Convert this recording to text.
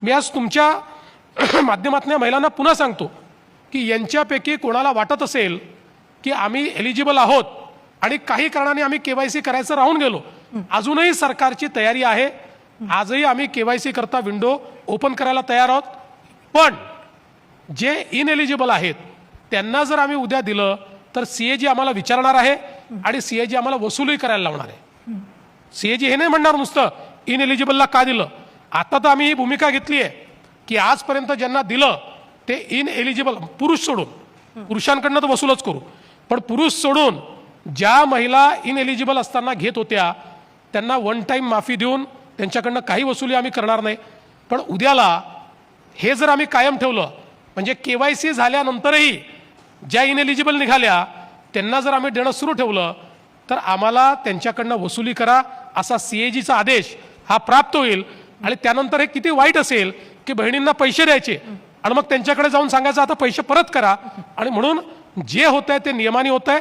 मी आज तुमच्या माध्यमातून महिलांना पुन्हा सांगतो की यांच्यापैकी कोणाला वाटत असेल की आम्ही एलिजिबल आहोत आणि काही कारणाने आम्ही केवायसी करायचं राहून गेलो, अजूनही सरकारची तयारी आहे. आजही आम्ही केवायसी करता विंडो ओपन करायला तयार आहोत. पण जे इनएलिजिबल आहेत त्यांना जर आम्ही उद्या दिलं तर सीएजी आम्हाला विचारणार आहे आणि सीएजी आम्हाला वसूलही करायला लावणार आहे. सीएजी हे नाही म्हणणार नुसतं इनएलिजिबलला का दिलं. आता तर आम्ही ही भूमिका घेतली आहे की आजपर्यंत ज्यांना दिलं ते इनएलिजिबल पुरुष सोडून, पुरुषांकडनं तर वसूलच करू, पण पुरुष सोडून ज्या महिला इनएलिजिबल असताना घेत होत्या त्यांना वन टाइम माफी देऊन त्यांच्याकडनं काही वसुली आम्ही करणार नाही. पण उद्याला हे जर आम्ही कायम ठेवलं म्हणजे केवायसी झाल्यानंतरही ज्या इनएलिजिबल निघाल्या त्यांना जर आम्ही देणं सुरू ठेवलं तर आम्हाला त्यांच्याकडनं वसुली करा असा सीएजीचा आदेश हा प्राप्त होईल. आणि त्यानंतर हे किती वाईट असेल की बहिणींना पैसे द्यायचे आणि मग त्यांच्याकडे जाऊन सांगायचं आता पैसे परत करा. आणि म्हणून जे होत आहे ते नियमाने होत आहे.